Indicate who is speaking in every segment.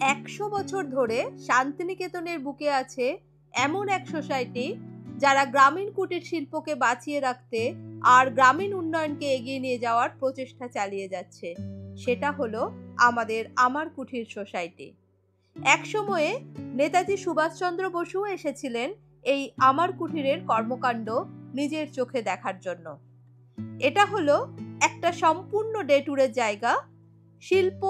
Speaker 1: 100 বছর ধরে শান্তিনিকেতনের বুকে আছে এমন এক সোসাইটি যারা গ্রামীণ কুটির শিল্পকে বাঁচিয়ে রাখতে আর গ্রামীণ উন্নয়নকে এগিয়ে নিয়ে যাওয়ার প্রচেষ্টা চালিয়ে যাচ্ছে। সেটা হলো আমাদের আমার কুঠির সোসাইটি। এক সময়ে নেতাজি সুভাষচন্দ্র বসু এসেছিলেন এই আমার কুঠিরের কর্মকাণ্ড নিজের চোখে দেখার জন্য। এটা হলো একটা সম্পূর্ণ ডে ট্যুরের জায়গা। শিল্প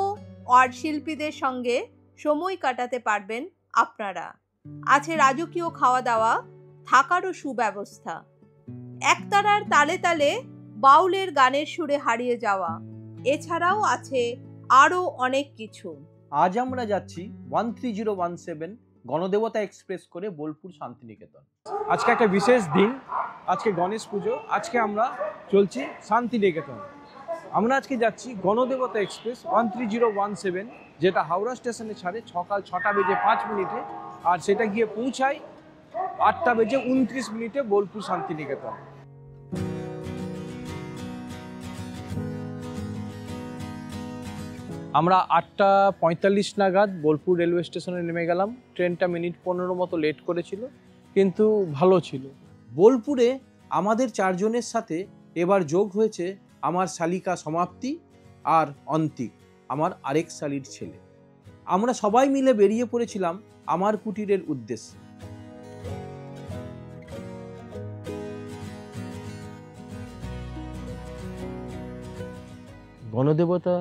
Speaker 1: আর শিল্পীদের সঙ্গে সময় কাটাতে পারবেন আপনারা। আছে রাজকীয় খাওয়া দাওয়া, থাকারও সুব্যবস্থা, একতারার তালে তালে বাউলের গানের সুরে হারিয়ে যাওয়া, এছাড়াও আছে আরো অনেক কিছু।
Speaker 2: আজ আমরা যাচ্ছি 13017 গণদেবতা এক্সপ্রেস করে বোলপুর শান্তিনিকেতন।
Speaker 3: আজকে একটা বিশেষ দিন, আজকে গণেশ পুজো। আজকে আমরা চলছি শান্তিনিকেতন। আমরা আজকে যাচ্ছি গণদেবতা এক্সপ্রেস 13017, যেটা হাওড়া স্টেশনে ছাড়ে সকাল 6:05 আর সেটা গিয়ে পৌঁছায় 8:29 বোলপুর শান্তিনিকেতন। আমরা 8:45 নাগাদ বোলপুর রেলওয়ে স্টেশনে নেমে গেলাম। ট্রেনটা মিনিট 15 মতো লেট করেছিল, কিন্তু ভালো ছিল।
Speaker 2: বোলপুরে আমাদের চারজনের সাথে এবার যোগ হয়েছে আমার শালিকা সমাপ্তি আর অন্তিক, আমার আরেক শালির ছেলে। আমরা সবাই মিলে বেরিয়ে পড়েছিলাম আমার কুটিরের উদ্দেশ্যে।
Speaker 3: গণদেবতা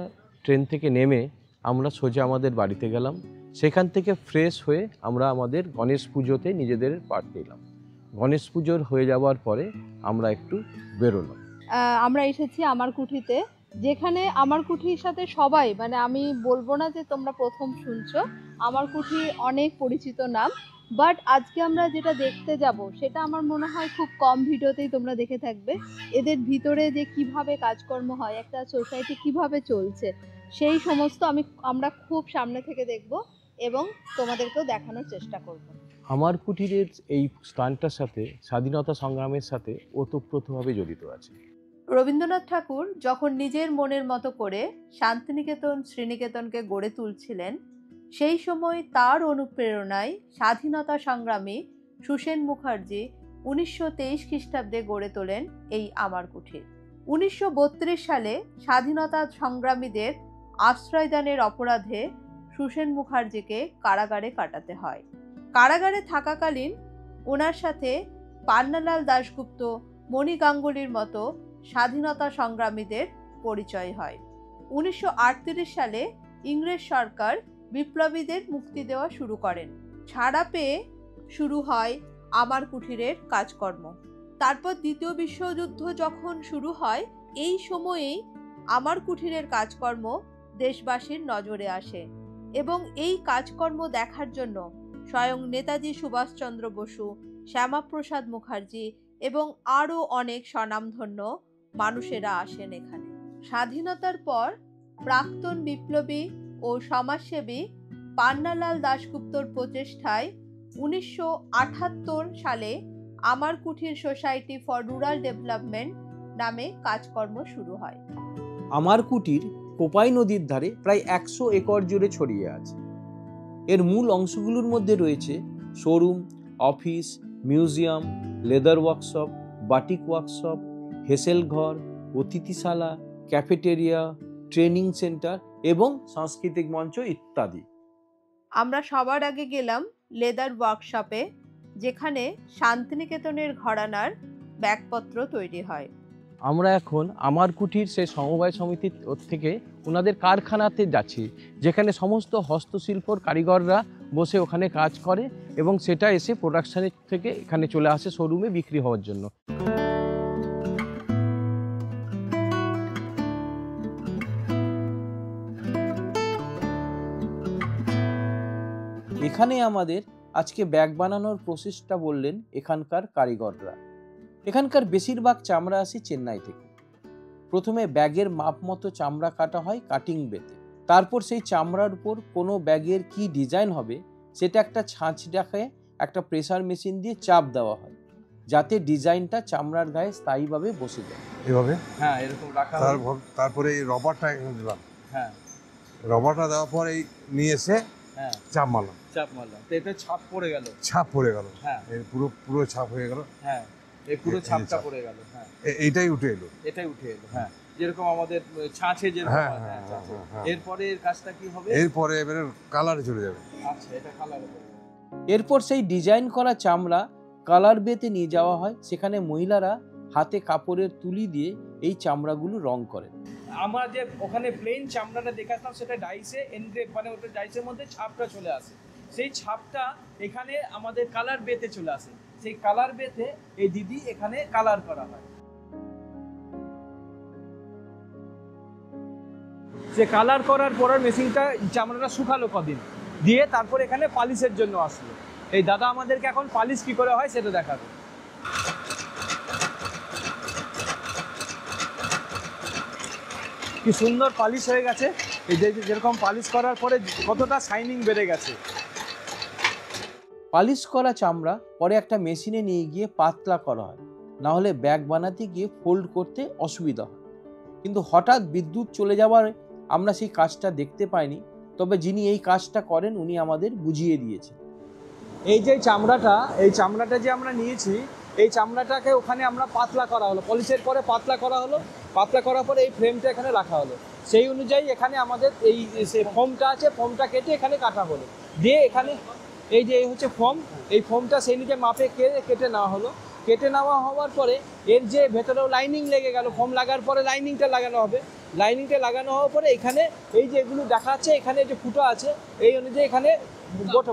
Speaker 3: ট্রেন থেকে নেমে আমরা সোজা আমাদের বাড়িতে গেলাম। সেখান থেকে ফ্রেশ হয়ে আমরা আমাদের গণেশ পুজোতে নিজেদের পার্ট নিলাম। গণেশ পুজোর হয়ে যাওয়ার পরে আমরা একটু বেরোলাম।
Speaker 1: আমরা এসেছি আমার কুঠিতে, যেখানে আমার কুঠির সাথে সবাই, মানে আমি বলবো না যে তোমরা প্রথম শুনছো, আমার কুঠি অনেক পরিচিত নাম। বাট আজকে আমরা যেটা দেখতে যাব সেটা আমার মনে হয় খুব কম ভিডিওতেই তোমরা দেখে থাকবে। এদের ভিতরে যে কিভাবে কাজকর্ম হয়, একটা সোসাইটি কিভাবে চলছে, সেই সমস্ত আমরা খুব সামনে থেকে দেখব এবং তোমাদেরকেও দেখানোর চেষ্টা করব।
Speaker 3: আমার কুঠিরের এই স্থানটার সাথে স্বাধীনতা সংগ্রামের সাথে ওতপ্রোতভাবে জড়িত আছে।
Speaker 1: রবীন্দ্রনাথ ঠাকুর যখন নিজের মনের মতো করে শান্তিনিকেতন শ্রীনিকেতনকে গড়ে তুলছিলেন, সেই সময় তার অনুপ্রেরণায় স্বাধীনতা সংগ্রামী সুসেন মুখার্জি 1923 খ্রিস্টাব্দে গড়ে তোলেন এই আমার কুঠির। 1932 সালে স্বাধীনতা সংগ্রামীদের আশ্রয়দানের অপরাধে সুসেন মুখার্জিকে কারাগারে কাটাতে হয়। কারাগারে থাকাকালীন ওনার সাথে পান্নালাল দাশগুপ্ত, মণি গাঙ্গুলির মতো স্বাধীনতা সংগ্রামীদের পরিচয় হয়। 1938 সালে ইংরেজ সরকার বিপ্লবীদের মুক্তি দেওয়া শুরু করেন। ছাড়া পেয়ে শুরু হয় আমার কুঠিরের কাজকর্ম। তারপর দ্বিতীয় বিশ্বযুদ্ধ যখন শুরু হয়, এই সময়েই আমার কুঠিরের কাজকর্ম দেশবাসীর নজরে আসে এবং এই কাজকর্ম দেখার জন্য স্বয়ং নেতাজি সুভাষচন্দ্র বসু, শ্যামাপ্রসাদ মুখার্জি এবং আরও অনেক স্বনামধন্য মানুষেরা আসেন এখানে। স্বাধীনতার পর প্রাক্তন বিপ্লবী ও সমাজসেবী পান্নালাল দাশগুপ্তর প্রচেষ্টায় 1978 সালে আমার কুঠির সোসাইটি ফর রুরাল ডেভেলপমেন্ট নামে কাজকর্ম শুরু হয়।
Speaker 2: আমার কুটির কোপাই নদীর ধারে প্রায় 100 একর জুড়ে ছড়িয়ে আছে। এর মূল অংশগুলোর মধ্যে রয়েছে showroom, office, museum, leather workshop, batik workshop, হেসেল ঘর, অতিথিশালা, ক্যাফেটেরিয়া, ট্রেনিং সেন্টার এবং সাংস্কৃতিক মঞ্চ ইত্যাদি।
Speaker 1: আমরা সবার আগে গেলাম লেদার ওয়ার্কশপে, যেখানে শান্তিনিকেতনের ঘরানার ব্যাগপত্র তৈরি হয়।
Speaker 3: আমরা এখন আমার কুঠির সেই সমবায় সমিতির থেকে ওনাদের কারখানাতে যাচ্ছি, যেখানে সমস্ত হস্তশিল্পর কারিগররা বসে ওখানে কাজ করে এবং সেটা এসে প্রোডাকশনের থেকে এখানে চলে আসে শোরুমে বিক্রি হওয়ার জন্য।
Speaker 2: এখানে আমাদের আজকে ব্যাগ বানানোর প্রসেসটা বললেন এখানকার কারিগররা। এখানকার বেশিরভাগ চামড়া আসে চেন্নাই থেকে। প্রথমে ব্যাগের মাপ মতো চামড়া কাটা হয় কাটিং বেতে। তারপর সেই চামড়ার উপর কোনো ব্যাগের কি ডিজাইন হবে সেটা একটা ছাঁচ রাখে একটা প্রেসার মেশিন দিয়ে চাপ দেওয়া হয়, যাতে ডিজাইনটা চামড়ার গায়ে স্থায়ীভাবে বসে যায়।
Speaker 4: এভাবে?
Speaker 3: হ্যাঁ, এরকম রাখা।
Speaker 4: তারপরে এই রবারটা এখানে দিলাম।
Speaker 3: হ্যাঁ,
Speaker 4: রবারটা দেওয়ার পর এই নিয়ে এসে
Speaker 3: হ্যাঁ
Speaker 4: চাপ মারলাম,
Speaker 3: চাপ মারলাম, তো এটা ছাপ পড়ে গেল,
Speaker 4: ছাপ পড়ে গেল,
Speaker 3: হ্যাঁ
Speaker 4: এর পুরো ছাপ হয়ে গেল,
Speaker 3: হ্যাঁ এই পুরো
Speaker 4: এই যে
Speaker 3: ছাপটা
Speaker 4: ছাপ।
Speaker 3: পড়ে গেল, হ্যাঁ
Speaker 4: এইটাই উঠে এলো।
Speaker 3: এটাই উঠে এলো, হ্যাঁ যেরকম আমাদের ছাঁচে যেরকম
Speaker 4: হ্যাঁ,
Speaker 3: হয়,
Speaker 4: হ্যাঁ,
Speaker 3: ছাঁচে।
Speaker 4: হ্যাঁ, হ্যাঁ।
Speaker 3: এরপরে এর কাজটা কি হবে?
Speaker 4: এরপরে এবারে কালারে চলে যাবে।
Speaker 3: আচ্ছা, এটা কালারে পড়বে।
Speaker 2: এরপর সেই ডিজাইন করা চামড়া কালার বেতে নিয়ে যাওয়া হয়, সেখানে মহিলারা হাতে কাপড়ের তুলি দিয়ে এই চামড়াগুলো রং করেন।
Speaker 3: আমরা যে ওখানে প্লেন চামড়াটা দেখাতাম সেটা ডাইসে এনগ্রেভ, মানে ওটা ডাইসের মধ্যে ছাপটা চলে আসে, সেই ছাপটা এখানে আমাদের কালার বেতে চলে আসে, সেই কালার বেতে এই দিদি এখানে কালার করা হয়। সে কালার করার পর মেশিনটা চামড়াটা শুকালো কদিন, দিয়ে তারপর এখানে পালিশের জন্য আসলো। এই দাদা আমাদেরকে এখন পালিশ কি করে হয় সেটা দেখাবে। কি সুন্দর পালিশ হয়ে গেছে, এই যে যেরকম পালিশ করার পরে কতটা শাইনিং বেড়ে গেছে।
Speaker 2: পালিশ করা চামড়া পরে একটা মেশিনে নিয়ে গিয়ে পাতলা করা হয়, না হলে ব্যাগ বানাতে গিয়ে ফোল্ড করতে অসুবিধা হয়। কিন্তু হঠাৎ বিদ্যুৎ চলে যাওয়ার আমরা সেই কাজটা দেখতে পাইনি, তবে যিনি এই কাজটা করেন উনি আমাদের বুঝিয়ে দিয়েছেন।
Speaker 3: এই যে চামড়াটা যে আমরা নিয়েছি, এই চামড়াটাকে ওখানে আমরা পাতলা করা হলো, পলিশের পরে পাতলা করা হলো, পাতলা করার পরে এই ফ্রেমটা এখানে রাখা হলো, সেই অনুযায়ী এখানে আমাদের এই যে ফোমটা আছে, ফোমটা কেটে এখানে কাটা হলো, দিয়ে এখানে এই যে হচ্ছে ফোম, এই ফোমটা সেই নিজে মাপে কেটে নেওয়া হলো। কেটে নেওয়া হওয়ার পরে এর যে ভেতরেও লাইনিং লেগে গেল, ফোম লাগার পরে লাইনিংটা লাগানো হবে, লাইনিংটা লাগানো হওয়ার পরে এখানে এই যে এগুলো দেখা যাচ্ছে, এখানে যে ফুটো আছে এই অনুযায়ী এখানে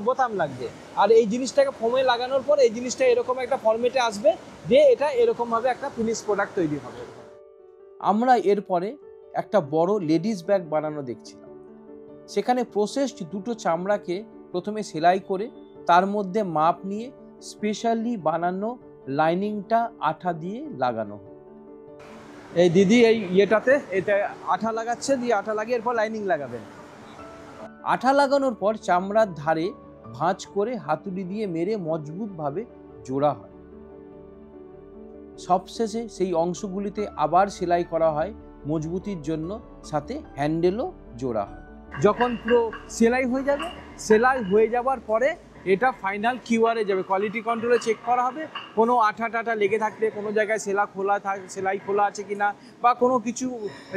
Speaker 3: বোতাম লাগবে, আর এই জিনিসটাকে ফোমে লাগানোর পর এই জিনিসটা এরকম একটা ফরম্যাটে আসবে, দিয়ে এটা এরকমভাবে একটা ফিনিশ প্রোডাক্ট তৈরি হবে।
Speaker 2: আমরা এরপরে একটা বড় লেডিস ব্যাগ বানানো দেখছিলাম। সেখানে প্রসেসড দুটো চামড়াকে প্রথমে সেলাই করে তার মধ্যে মাপ নিয়ে স্পেশালি বানানো লাইনিংটা আঠা দিয়ে লাগানো হয়।
Speaker 3: এই দিদি এই ইয়েটাতে এটা আঠা লাগাচ্ছে, দিয়ে আঠা লাগিয়ে এরপর লাইনিং লাগাবেন।
Speaker 2: আঠা লাগানোর পর চামড়ার ধারে ভাঁজ করে হাতুড়ি দিয়ে মেরে মজবুতভাবে জোড়া হয়। সবশেষে সেই অংশগুলিতে আবার সেলাই করা হয় মজবুতির জন্য, সাথে হ্যান্ডেলও জোড়া হয়।
Speaker 3: যখন পুরো সেলাই হয়ে যাবে, সেলাই হয়ে যাওয়ার পরে এটা ফাইনাল কিউআরে যাবে, কোয়ালিটি কন্ট্রোলে চেক করা হবে, কোনো আঠা টাটা লেগে থাকলে, কোনো জায়গায় সেলাই খোলা আছে কিনা, বা কোনো কিছু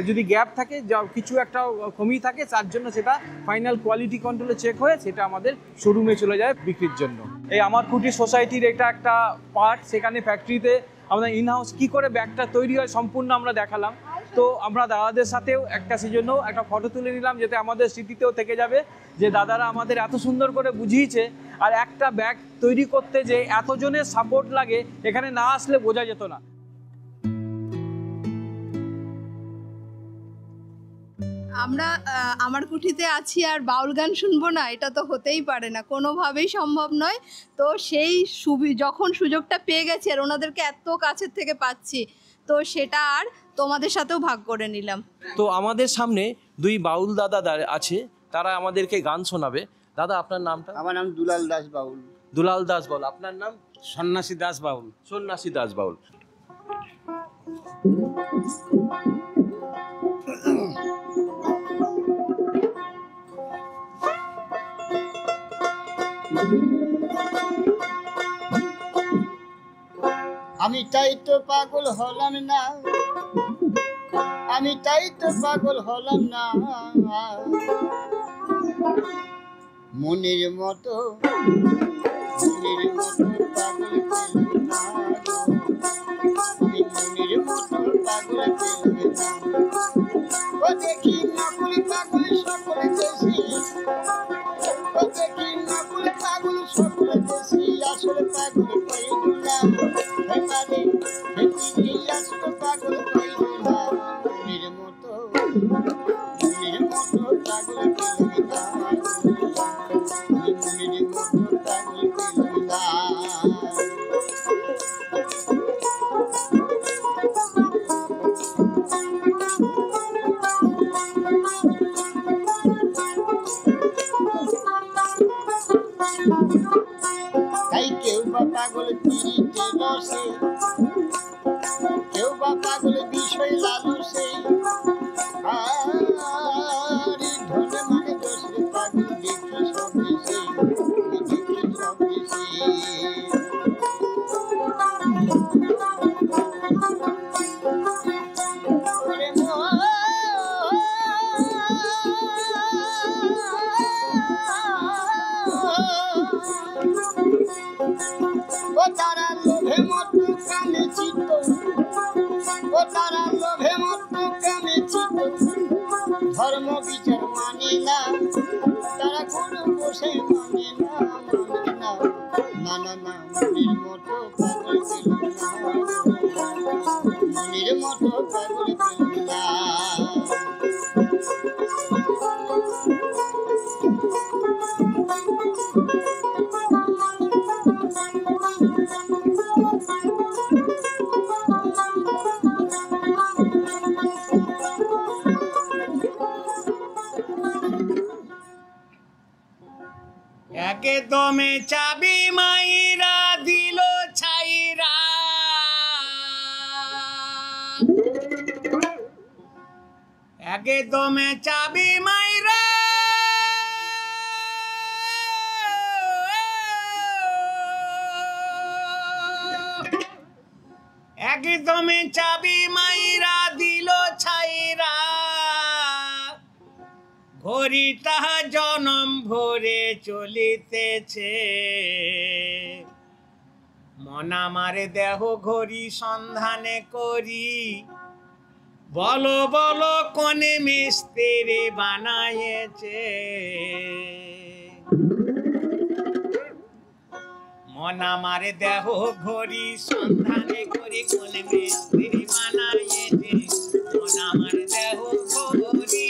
Speaker 3: যদি গ্যাপ থাকে, কিছু একটা কমি থাকে, তার জন্য সেটা ফাইনাল কোয়ালিটি কন্ট্রোলে চেক হয়ে সেটা আমাদের শোরুমে চলে যায় বিক্রির জন্য। এই আমার কুটির সোসাইটির এটা একটা পার্ট, সেখানে ফ্যাক্টরিতে আমাদের ইনহাউস কী করে ব্যাগটা তৈরি হয় সম্পূর্ণ আমরা দেখালাম। তো আমরা দাদাদের সাথেও সেজন্য একটা ফটো তুলে নিলাম, যাতে আমাদের স্মৃতিতেও থেকে যাবে যে দাদারা আমাদের এত সুন্দর করে বুঝিয়েছে, আর একটা ব্যাগ তৈরি করতে যে এতজনের সাপোর্ট লাগে এখানে না আসলে বোঝা যেত না।
Speaker 1: আমরা আমার কুঠিতে আছি আর বাউল গান শুনবো না, এটা তো হতেই পারে না, কোনোভাবেই সম্ভব নয়। তো সেই যখন সুযোগটা পেয়ে গেছি আর ওনাদেরকে এত কাছের থেকে পাচ্ছি, তো সেটা আর তোমাদের সাথেও ভাগ করে নিলাম।
Speaker 3: তো আমাদের সামনে দুই বাউল দাদা আছে, তারা আমাদেরকে গান শোনাবে। দাদা আপনার নামটা?
Speaker 5: আমার নাম দুলাল দাস বাউল।
Speaker 3: দুলাল দাস বাউল। আপনার নাম?
Speaker 5: সন্ন্যাসী দাস বাউল।
Speaker 3: সন্ন্যাসী দাস বাউল।
Speaker 5: আমি তাই তো পাগল হলাম না, আমি তাই তো পাগল হলাম না, মনের মতো পাগল পেলাম না, আমি মনের মতো পাগল পেলাম না। ও দেখি নকল পাগল সকল দেশি, ও দেখি নকল পাগল সকল দেশি, আসল পাগল পাইল না, এবারে হেঁটে আসল পাগল পাইল না, মনের মতো পাগল পেলাম না, আমি মনের মতো পাগল পেলাম না। তাই কেউ বা পাগল পিড়িতে রসে, কেউ বা পাগল বিষয় লালসে, আর ধনে মানে দোষরে পাগল দেখি সবে সে মানে না, মানে না, না না না, মনির মতো পাগল পেলাম না, মনির মতো পাগল পেলাম না।
Speaker 6: একদমে চাবি মাইরা দিল ছাইরা, একদমে চাবি মাইরা একদমে চাবি মাইরা দিল ছাইরা, ঘড়িটা জনম ভরে চলিতেছে, মন আমার দেহ ঘড়ি সন্ধানে করি, বলো বলো কোনে মিস্ত্রি বানাইছে, মন আমার দেহ ঘড়ি সন্ধানে করি, কোনে মিস্ত্রি বানাইছে, মন আমার দেহ ঘড়ি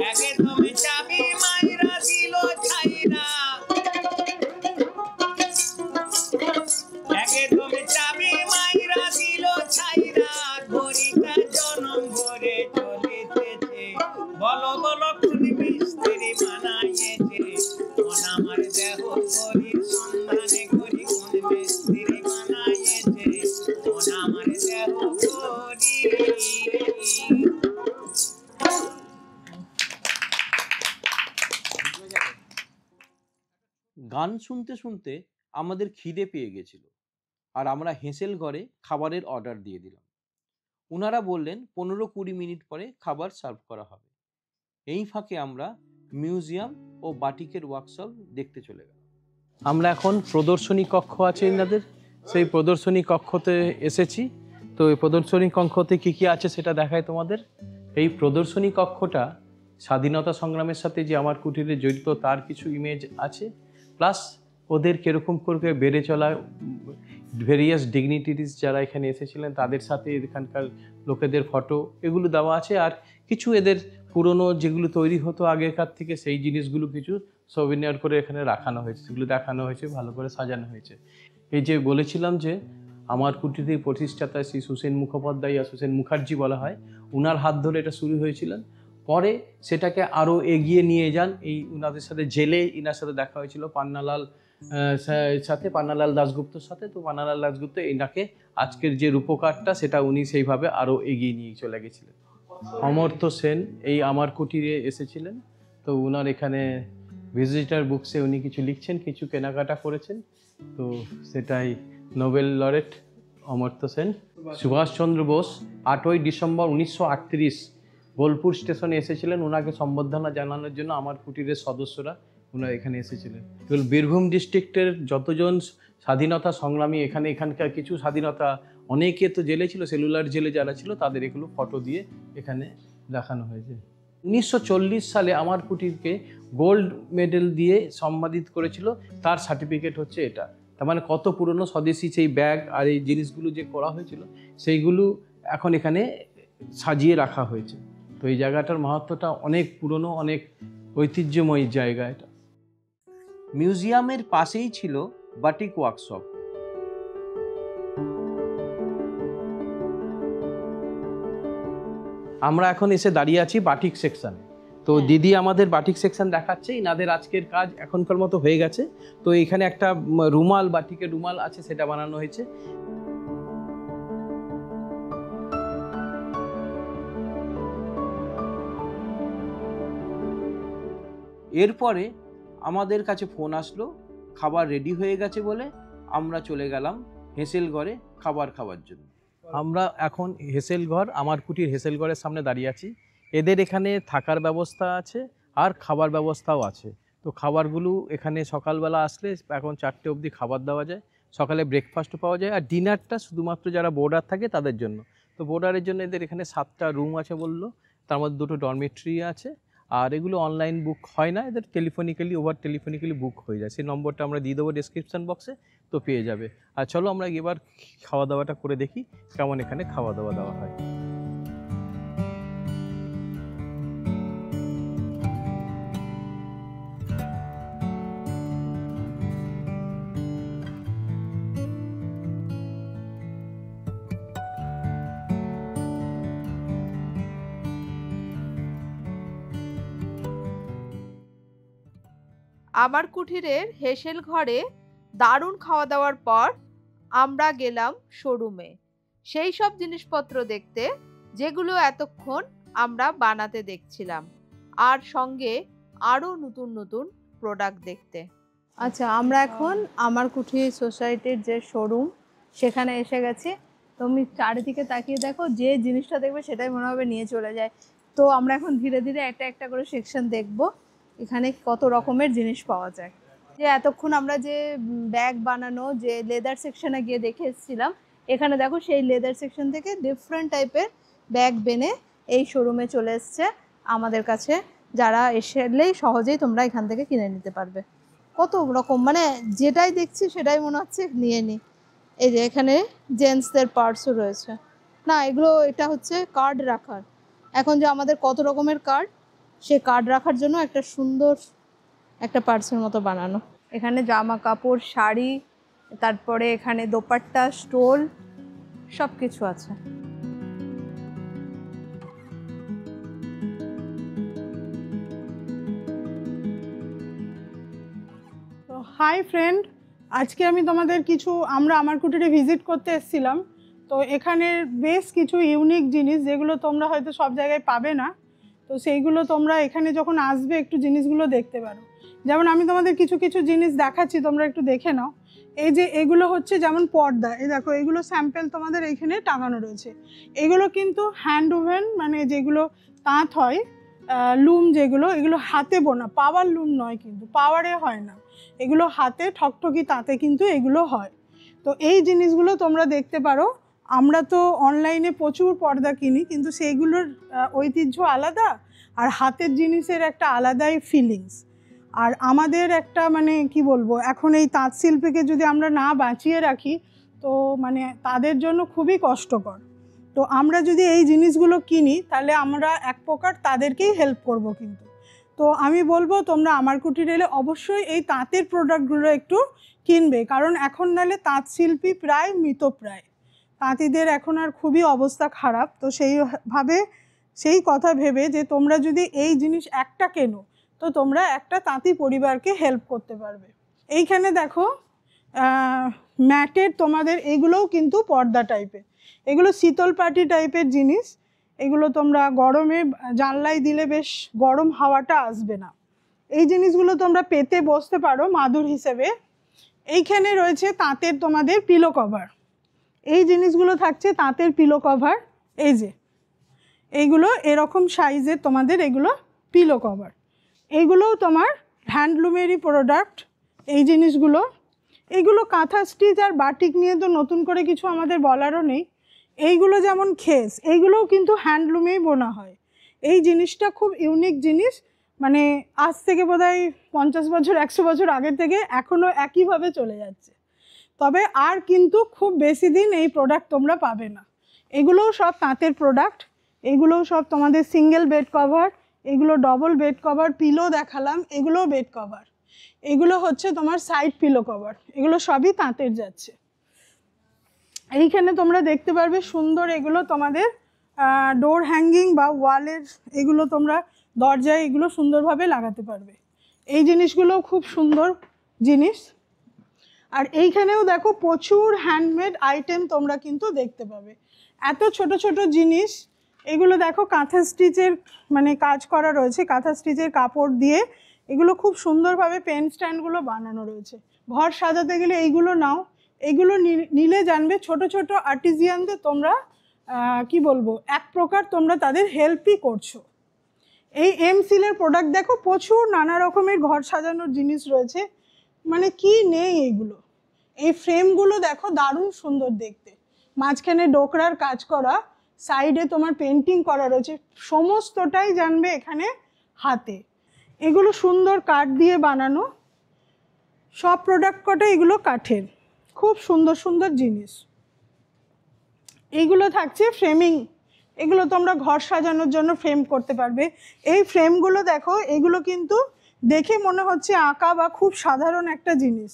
Speaker 6: একদম চাবি মাইরা দিল ছাইরা, একদম চাবি মাইরা দিল ছাইরা, ঘড়িটা জনম ভরে চলিতেছে, বলো বলো কোন মিস্ত্রি বানাইছে, মন আমার দেহ ঘড়ি সন্ধানে করি, কোন মিস্ত্রি বানাইছে, মন আমার দেহ ঘড়ি।
Speaker 2: গান শুনতে শুনতে আমাদের খিদে পেয়ে গেছিল, আর আমরা হেঁসেল ঘরে খাবারের অর্ডার দিয়ে দিলাম। ওনারা বললেন 15-20 মিনিট পরে খাবার সার্ভ করা হবে। এই ফাঁকে আমরা মিউজিয়াম ও বাটিকের ওয়ার্কশপ দেখতে চলে গেলাম।
Speaker 3: আমরা এখন প্রদর্শনী কক্ষ আছে এনাদের, সেই প্রদর্শনী কক্ষতে এসেছি। তো এই প্রদর্শনী কক্ষতে কি কি আছে সেটা দেখায় তোমাদের। এই প্রদর্শনী কক্ষটা স্বাধীনতা সংগ্রামের সাথে যে আমার কুটিরে জড়িত তার কিছু ইমেজ আছে, প্লাস ওদের কীরকম করে বেড়ে চলা ভেরিয়াস ডিগনিটারিজ যারা এখানে এসেছিলেন তাদের সাথে এখানকার লোকেদের ফটো এগুলো দেওয়া আছে, আর কিছু এদের পুরনো যেগুলো তৈরি হতো আগেকার থেকে সেই জিনিসগুলো কিছু সভিনিয়ার করে এখানে রাখানো হয়েছে, সেগুলো দেখানো হয়েছে, ভালো করে সাজানো হয়েছে। এই যে বলেছিলাম যে আমার কুটিরের প্রতিষ্ঠাতা শ্রী সুসেন মুখোপাধ্যায়, সুসেন মুখার্জি বলা হয়, উনার হাত ধরে এটা শুরু হয়েছিলেন। পরে সেটাকে আরও এগিয়ে নিয়ে যান এই উনাদের সাথে, জেলে ইনার সাথে দেখা হয়েছিল পান্নালাল সাথে, পান্নালাল দাশগুপ্তর সাথে। তো পান্নালাল দাশগুপ্ত এনাকে আজকের যে রূপকারটা সেটা উনি সেইভাবে আরও এগিয়ে নিয়ে চলে গেছিলেন। অমর্ত্য সেন এই আমার কুটিরে এসেছিলেন, তো উনার এখানে ভিজিটার বুকসে উনি কিছু লিখছেন, কিছু কেনাকাটা করেছেন, তো সেটাই নোবেল লরেট অমর্ত্য সেন। সুভাষচন্দ্র বোস 8ই ডিসেম্বর 1938 বোলপুর স্টেশনে এসেছিলেন, ওনাকে সম্বর্ধনা জানানোর জন্য আমার কুটিরের সদস্যরা ওনারা এখানে এসেছিলেন। বীরভূম ডিস্ট্রিক্টের যতজন স্বাধীনতা সংগ্রামী এখানকার কিছু স্বাধীনতা, অনেকে তো জেলে ছিল, সেলুলার জেলে যারা ছিল তাদের এগুলো ফটো দিয়ে এখানে দেখানো হয়েছে। 1940 সালে আমার কুটিরকে গোল্ড মেডেল দিয়ে সম্মানিত করেছিল, তার সার্টিফিকেট হচ্ছে এটা। তার মানে কত পুরনো স্বদেশি সেই ব্যাগ আর এই জিনিসগুলো যে করা হয়েছিল সেইগুলো এখন এখানে সাজিয়ে রাখা হয়েছে। তো এই জায়গাটার মাহাত্ম্যটা অনেক পুরনো, অনেক ঐতিহ্যময়ী জায়গা এটা।
Speaker 2: মিউজিয়ামের পাশেই ছিল বাটিক ওয়ার্কশপ।
Speaker 3: আমরা এখন এসে দাঁড়িয়ে আছি বাটিক সেকশানে। তো দিদি আমাদের বাটিক সেকশন দেখাচ্ছে, ইনাদের আজকের কাজ এখনকার মতো হয়ে গেছে। তো এখানে একটা রুমাল, বাটিকের রুমাল আছে, সেটা বানানো হয়েছে।
Speaker 2: এরপরে আমাদের কাছে ফোন আসলো, খাবার রেডি হয়ে গেছে বলে আমরা চলে গেলাম হেঁসেল ঘরে খাবার খাওয়ার জন্য।
Speaker 3: আমরা এখন হেঁসেলঘর, আমার কুটির হেঁসেলঘরের সামনে দাঁড়িয়ে আছি। এদের এখানে থাকার ব্যবস্থা আছে আর খাবার ব্যবস্থাও আছে। তো খাবারগুলো এখানে সকালবেলা আসলে এখন 4টে অবধি খাবার দেওয়া যায়, সকালে ব্রেকফাস্টও পাওয়া যায়, আর ডিনারটা শুধুমাত্র যারা বোর্ডার থাকে তাদের জন্য। তো বোর্ডারের জন্য এদের এখানে 7টা রুম আছে বললো, তার মধ্যে 2টো ডরমিটরি আছে, আর এগুলো অনলাইন বুক হয় না, এদের ওভার টেলিফোনিক্যালি বুক হয়ে যায়। সেই নম্বরটা আমরা দিয়ে দেবো ডেসক্রিপশন বক্সে, তো পেয়ে যাবে। আর চলো আমরা এবার খাওয়া দাওয়াটা করে দেখি কেমন এখানে খাওয়া দাওয়া দেওয়া হয়।
Speaker 1: আমার কুঠিরের হেসেল ঘরে দারুণ খাওয়া দাওয়ার পর আমরা গেলাম শোরুমে সেই সব জিনিসপত্র দেখতে যেগুলো এতক্ষণ আমরা বানাতে দেখছিলাম, আর সঙ্গে আরো নতুন নতুন প্রোডাক্ট দেখতে। আচ্ছা, আমরা এখন আমার কুঠির সোসাইটির যে শোরুম সেখানে এসে গেছি। তুমি চারিদিকে তাকিয়ে দেখো, যে জিনিসটা দেখবে সেটাই মনে হবে নিয়ে চলে যায়। তো আমরা এখন ধীরে ধীরে একটা একটা করে সেকশন দেখব এখানে কত রকমের জিনিস পাওয়া যায়। যে এতক্ষণ আমরা যে ব্যাগ বানানো যে লেদার সেকশনে গিয়ে দেখে এসেছিলাম, এখানে দেখো সেই লেদার সেকশন থেকে ডিফারেন্ট টাইপের ব্যাগ বেনে এই শোরুমে চলে এসছে আমাদের কাছে, যারা এসেলেই সহজেই তোমরা এখান থেকে কিনে নিতে পারবে। কত রকম, মানে যেটাই দেখছি সেটাই মনে হচ্ছে নিয়ে নিই। এই যে এখানে জেন্টসদের পার্সও রয়েছে। না, এগুলো এটা হচ্ছে কার্ড রাখার। এখন যে আমাদের কত রকমের কার্ড, সে কার্ড রাখার জন্য একটা সুন্দর একটা পার্সের মতো বানানো। এখানে জামা কাপড়, শাড়ি, তারপরে এখানে দোপাট্টা, স্টোল, সব কিছু আছে।
Speaker 7: তো হাই ফ্রেন্ড, আজকে আমি তোমাদের আমরা আমার কুটিরে ভিজিট করতে এসেছিলাম। তো এখানের বেশ কিছু ইউনিক জিনিস যেগুলো তোমরা হয়তো সব জায়গায় পাবে না, তো সেইগুলো তোমরা এখানে যখন আসবে একটু জিনিসগুলো দেখতে পারো। যেমন আমি তোমাদের কিছু কিছু জিনিস দেখাচ্ছি, তোমরা একটু দেখে নাও। এই যে এগুলো হচ্ছে যেমন পর্দা, এই দেখো এগুলো স্যাম্পেল তোমাদের এইখানে টাঙানো রয়েছে। এগুলো কিন্তু হ্যান্ড ওভেন, মানে যেগুলো তাঁত হয়, লুম যেগুলো, এগুলো হাতে বোনা, পাওয়ার লুম নয়, কিন্তু পাওয়ারে হয় না, এগুলো হাতে ঠকঠকি তাঁতে কিন্তু এগুলো হয়। তো এই জিনিসগুলো তোমরা দেখতে পারো। আমরা তো অনলাইনে প্রচুর পর্দা কিনি, কিন্তু সেইগুলোর ঐতিহ্য আলাদা, আর হাতের জিনিসের একটা আলাদাই ফিলিংস। আর আমাদের একটা মানে কি বলবো, এখন এই তাঁত শিল্পীকে যদি আমরা না বাঁচিয়ে রাখি তো মানে তাদের জন্য খুবই কষ্টকর। তো আমরা যদি এই জিনিসগুলো কিনি তাহলে আমরা এক প্রকার তাদেরকেই হেল্প করব কিন্তু। তো আমি বলবো তোমরা আমার কুটির এলে অবশ্যই এই তাঁতের প্রোডাক্টগুলো একটু কিনবে, কারণ এখন নাহলে তাঁত শিল্পী প্রায় মৃতপ্রায়, তাঁতিদের এখন আর খুবই অবস্থা খারাপ। তো সেই কথা ভেবে যে তোমরা যদি এই জিনিস একটা কেনো তো তোমরা একটা তাঁতি পরিবারকে হেল্প করতে পারবে। এইখানে দেখো ম্যাটের তোমাদের এগুলোও কিন্তু পর্দা টাইপের, এগুলো শীতল পাটি টাইপের জিনিস। এগুলো তোমরা গরমে জানলায় দিলে বেশ গরম হাওয়াটা আসবে না। এই জিনিসগুলো তোমরা পেতে বসতে পারো মাদুর হিসেবে। এইখানে রয়েছে তাঁতের তোমাদের পিলো কভার, এই জিনিসগুলো থাকছে তাঁতের পিলো কভার। এই যে এইগুলো এরকম সাইজের তোমাদের এগুলো পিলো কভার, এইগুলোও তোমার হ্যান্ডলুমেরই প্রোডাক্ট। এই জিনিসগুলো, এইগুলো কাঁথা স্টিচ আর বাটিক নিয়ে তো নতুন করে কিছু আমাদের বলারও নেই। এইগুলো যেমন খেস, এইগুলোও কিন্তু হ্যান্ডলুমেই বোনা হয়। এই জিনিসটা খুব ইউনিক জিনিস, মানে আজ থেকে বোধহয় 50 বছর 100 বছর আগের থেকে এখনও একইভাবে চলে যাচ্ছে। তবে আর কিন্তু খুব বেশি দিন এই প্রোডাক্ট তোমরা পাবে না। এগুলোও সব তাঁতের প্রোডাক্ট, এগুলোও সব তোমাদের সিঙ্গেল বেড কভার, এগুলো ডবল বেড কভার, পিলো দেখালাম, এগুলোও বেড কভার, এগুলো হচ্ছে তোমার সাইড পিলো কভার, এগুলো সবই তাঁতের যাচ্ছে। এইখানে তোমরা দেখতে পারবে সুন্দর, এগুলো তোমাদের ডোর হ্যাঙ্গিং বা ওয়ালের, এগুলো তোমরা দরজায় এগুলো সুন্দরভাবে লাগাতে পারবে। এই জিনিসগুলোও খুব সুন্দর জিনিস। আর এইখানেও দেখো প্রচুর হ্যান্ডমেড আইটেম তোমরা কিন্তু দেখতে পাবে। এত ছোট ছোট জিনিস, এগুলো দেখো কাঁথা স্টিচের মানে কাজ করা রয়েছে, কাঁথা স্টিচের কাপড় দিয়ে এগুলো খুব সুন্দরভাবে পেন স্ট্যান্ডগুলো বানানো রয়েছে। ঘর সাজাতে গেলে এইগুলো নাও, এগুলো নিলে জানবে ছোট ছোট আর্টিজিয়ানদের তোমরা কি বলবো, এক প্রকার তোমরা তাদের হেল্পই করছো। এই এমসিলের প্রোডাক্ট দেখো, প্রচুর নানা রকমের ঘর সাজানোর জিনিস রয়েছে, মানে কি নেই এইগুলো। এই ফ্রেমগুলো দেখো দারুণ সুন্দর দেখতে, মাঝখানে ডোকরার কাজ করা, সাইডে তোমার পেন্টিং করা রয়েছে, সমস্তটাই জানবে এখানে হাতে। এগুলো সুন্দর কাঠ দিয়ে বানানো, সব প্রোডাক্ট কটা এগুলো কাঠের, খুব সুন্দর সুন্দর জিনিস। এইগুলো থাকছে ফ্রেমিং, এগুলো তোমরা ঘর সাজানোর জন্য ফ্রেম করতে পারবে। এই ফ্রেমগুলো দেখো, এগুলো কিন্তু দেখে মনে হচ্ছে আঁকা বা খুব সাধারণ একটা জিনিস,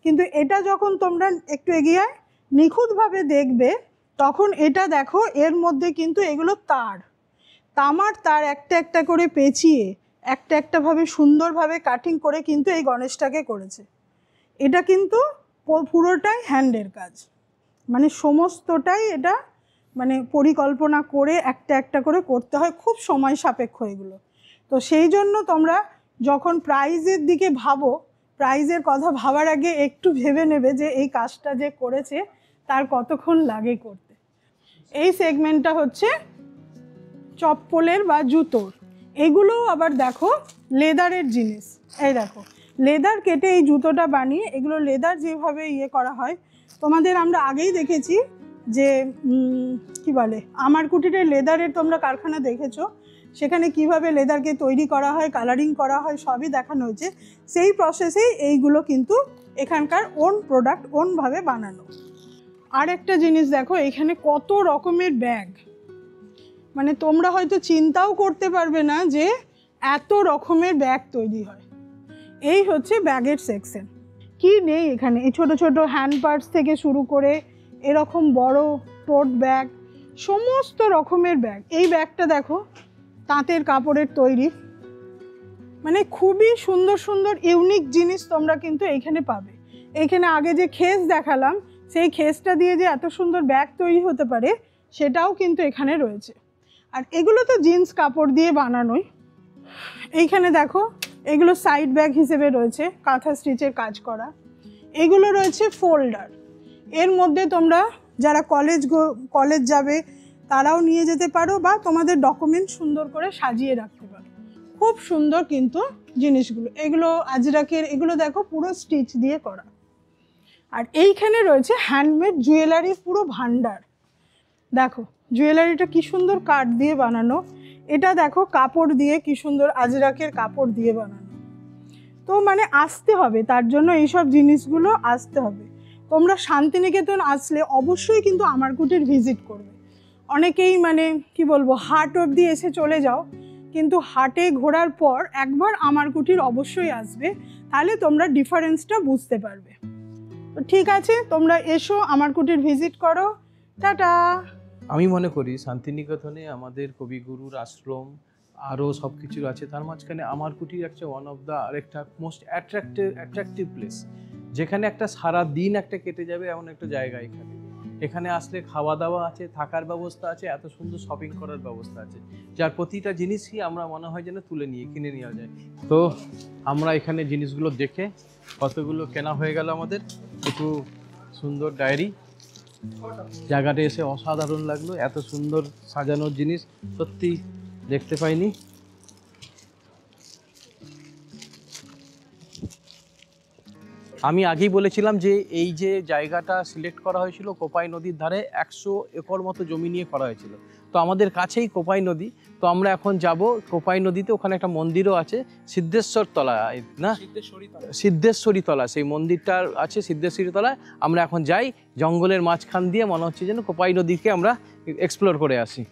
Speaker 7: কিন্তু এটা যখন তোমরা একটু এগিয়ে নিখুঁতভাবে দেখবে তখন এটা দেখো এর মধ্যে কিন্তু এগুলো তামার তার একটা একটা করে পেঁচিয়ে একটা একটাভাবে সুন্দরভাবে কাটিং করে কিন্তু এই গণেশটাকে করেছে। এটা কিন্তু পুরোটাই হ্যান্ডের কাজ, মানে সমস্তটাই এটা মানে পরিকল্পনা করে একটা একটা করে করতে হয়, খুব সময় সাপেক্ষ এগুলো। তো সেই জন্য তোমরা যখন প্রাইজের দিকে ভাবো, প্রাইজের কথা ভাবার আগে একটু ভেবে নেবে যে এই কাজটা যে করেছে তার কতক্ষণ লাগে করতে। এই সেগমেন্টটা হচ্ছে চপ্পলের বা জুতোর, এগুলোও আবার দেখো লেদারের জিনিস। এই দেখো লেদার কেটে এই জুতোটা বানিয়ে, এগুলো লেদার যেভাবে করা হয় তোমাদের আমরা আগেই দেখেছি যে কি বলে আমার কুটিরের লেদারের তোমরা কারখানা দেখেছো, সেখানে কিভাবে লেদারকে তৈরি করা হয়, কালারিং করা হয়, সবই দেখানো হয়েছে। সেই প্রসেসেই এইগুলো কিন্তু এখানকার ওন প্রোডাক্ট, ওনভাবে বানানো। আর একটা জিনিস দেখো, এখানে কত রকমের ব্যাগ, মানে তোমরা হয়তো চিন্তাও করতে পারবে না যে এত রকমের ব্যাগ তৈরি হয়। এই হচ্ছে ব্যাগের সেকশন, কি নেই এখানে, এই ছোটো ছোটো হ্যান্ড পার্স থেকে শুরু করে এরকম বড় টোট ব্যাগ, সমস্ত রকমের ব্যাগ। এই ব্যাগটা দেখো তাঁতের কাপড়ের তৈরি, মানে খুবই সুন্দর সুন্দর ইউনিক জিনিস তোমরা কিন্তু এইখানে পাবে। এইখানে আগে যে খেস দেখালাম, সেই খেসটা দিয়ে যে এত সুন্দর ব্যাগ তৈরি হতে পারে সেটাও কিন্তু এখানে রয়েছে। আর এগুলো তো জিন্স কাপড় দিয়ে বানানোই। এইখানে দেখো এগুলো সাইড ব্যাগ হিসেবে রয়েছে, কাঁথা স্টিচের কাজ করা। এগুলো রয়েছে ফোল্ডার, এর মধ্যে তোমরা যারা কলেজ যাবে তারাও নিয়ে যেতে পারো, বা তোমাদের ডকুমেন্ট সুন্দর করে সাজিয়ে রাখতে পারো। খুব সুন্দর কিন্তু জিনিসগুলো, এগুলো আজরাকের, এগুলো দেখো পুরো স্টিচ দিয়ে করা। আর এইখানে রয়েছে হ্যান্ডমেড জুয়েলারি পুরো ভান্ডার। দেখো জুয়েলারিটা কি সুন্দর কাঠ দিয়ে বানানো, এটা দেখো কাপড় দিয়ে কি সুন্দর আজরাকের কাপড় দিয়ে বানানো। তো মানে আসতে হবে, তার জন্য এইসব জিনিসগুলো আসতে হবে। তোমরা শান্তিনিকেতন আসলে অবশ্যই কিন্তু আমার কুটির ভিজিট করবে। অনেকেই মানে কি বলবো হাট অবধি এসে চলে যাও, কিন্তু হাটে ঘোরার পর একবার আমার কুটির অবশ্যই আসবে, তাহলে তোমরা ডিফারেন্সটা বুঝতে পারবে। তো ঠিক আছে, তোমরা এসো আমার কুটির ভিজিট করো। টাটা।
Speaker 2: আমি মনে করি শান্তিনিকেতনে আমাদের কবিগুরুর আশ্রম আরও সব কিছু আছে, তার মাঝখানে আমার কুটির একটা ওয়ান অফ দ্য আরেকটা মোস্ট অ্যাট্রাকটিভ প্লেস, যেখানে একটা সারা দিন একটা কেটে যাবে এমন একটা জায়গা। এখানে আসলে খাওয়া দাওয়া আছে, থাকার ব্যবস্থা আছে, এত সুন্দর শপিং করার ব্যবস্থা আছে, যার প্রতিটা জিনিসই আমরা মনে হয় যেন কিনে নেওয়া যায়। তো আমরা এখানে জিনিসগুলো দেখে কতগুলো কেনা হয়ে গেল আমাদের। একটু সুন্দর ডায়েরি, জায়গাটা এসে অসাধারণ লাগলো, এত সুন্দর সাজানোর জিনিস সত্যি দেখতে পাইনি। আমি আগেই বলেছিলাম যে এই যে জায়গাটা সিলেক্ট করা হয়েছিল কোপাই নদীর ধারে, 100 একর মতো জমি নিয়ে করা হয়েছিল। তো আমাদের কাছেই কোপাই নদী, তো আমরা এখন যাব কোপাই নদীতে। ওখানে একটা মন্দিরও আছে সিদ্ধেশ্বর তলা, না সিদ্ধেশ্বরী তলা, সেই মন্দিরটা আছে সিদ্ধেশ্বরী তলায়। আমরা এখন যাই, জঙ্গলের মাঝখান দিয়ে মনে হচ্ছে যেন কোপাই নদীকে আমরা এক্সপ্লোর করে আসি।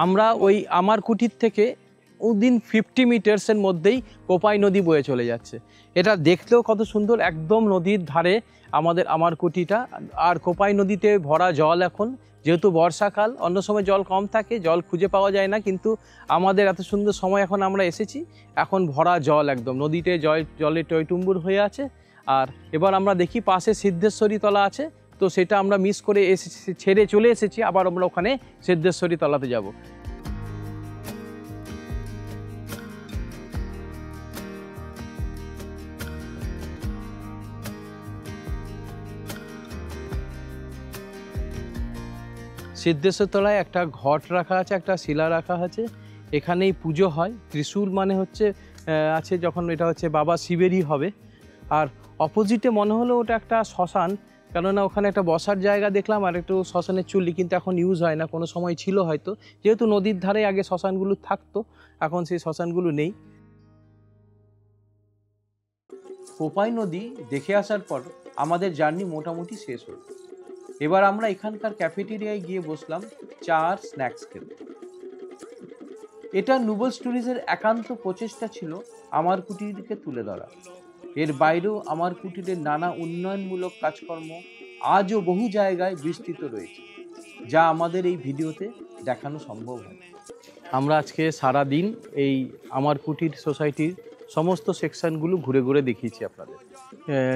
Speaker 2: আমরা ওই আমার কুটির থেকে উইদিন 50 মিটার্সের মধ্যেই কোপাই নদী বয়ে চলে যাচ্ছে। এটা দেখতেও কত সুন্দর, একদম নদীর ধারে আমাদের আমার কুটিটা। আর কোপাই নদীতে ভরা জল এখন, যেহেতু বর্ষাকাল, অন্য সময় জল কম থাকে, জল খুঁজে পাওয়া যায় না, কিন্তু আমাদের এত সুন্দর সময় এখন আমরা এসেছি, এখন ভরা জল একদম নদীতে, জলে টইটুম্বুর হয়ে আছে। আর এবার আমরা দেখি পাশে সিদ্ধেশ্বরী তলা আছে, তো সেটা আমরা মিস করে ছেড়ে চলে এসেছি, আবার আমরা ওখানে সিদ্ধেশ্বরী তলাতে যাব। সিদ্ধেশ্বর তলায় একটা ঘট রাখা আছে, একটা শিলা রাখা আছে, এখানেই পুজো হয়। ত্রিশূল মানে হচ্ছে
Speaker 3: আছে, যখন এটা হচ্ছে বাবা শিবেরই হবে। আর অপোজিটে মনে হলো ওটা একটা শ্মশান, কেননা ওখানে একটা বসার জায়গা দেখলাম আর একটু শ্মশানের চুল্লি, কিন্তু এখন ইউজ হয় না, কোনো সময় ছিল হয়তো, যেহেতু নদীর ধারে আগে শ্মশানগুলো থাকতো, এখন সেই শ্মশানগুলো নেই।
Speaker 2: কোপাই নদী দেখে আসার পর আমাদের জার্নি মোটামুটি শেষ হলো। এবার আমরা এখানকার ক্যাফেটেরিয়ায় গিয়ে বসলাম চা আর স্ন্যাক্স খেতে। এটা নুবলস ট্যুরিজের একান্ত প্রচেষ্টা ছিল আমার কুটিরকে তুলে ধরা। এর বাইরেও আমার কুটিরের নানা উন্নয়নমূলক কাজকর্ম আজও বহু জায়গায় বিস্তৃত রয়েছে, যা আমাদের এই ভিডিওতে দেখানো সম্ভব হয়।
Speaker 3: আমরা আজকে সারা দিন এই আমার কুটির সোসাইটির সমস্ত সেকশনগুলো ঘুরে ঘুরে দেখিয়েছি আপনাদের।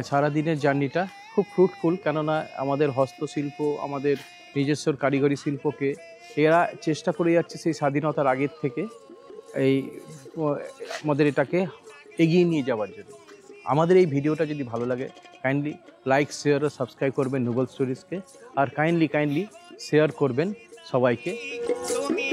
Speaker 3: সারাদিনের জার্নিটা খুব ফ্রুটফুল, কেননা আমাদের হস্তশিল্প, আমাদের নিজস্ব কারিগরি শিল্পকে এরা চেষ্টা করে যাচ্ছে সেই স্বাধীনতার আগের থেকে এই আমাদের এটাকে এগিয়ে নিয়ে যাওয়ার জন্য। আমাদের এই ভিডিওটা যদি ভালো লাগে কাইন্ডলি লাইক, শেয়ার ও সাবস্ক্রাইব করবেন নুবলস স্টোরিজকে, আর কাইন্ডলি শেয়ার করবেন সবাইকে।
Speaker 6: তুমি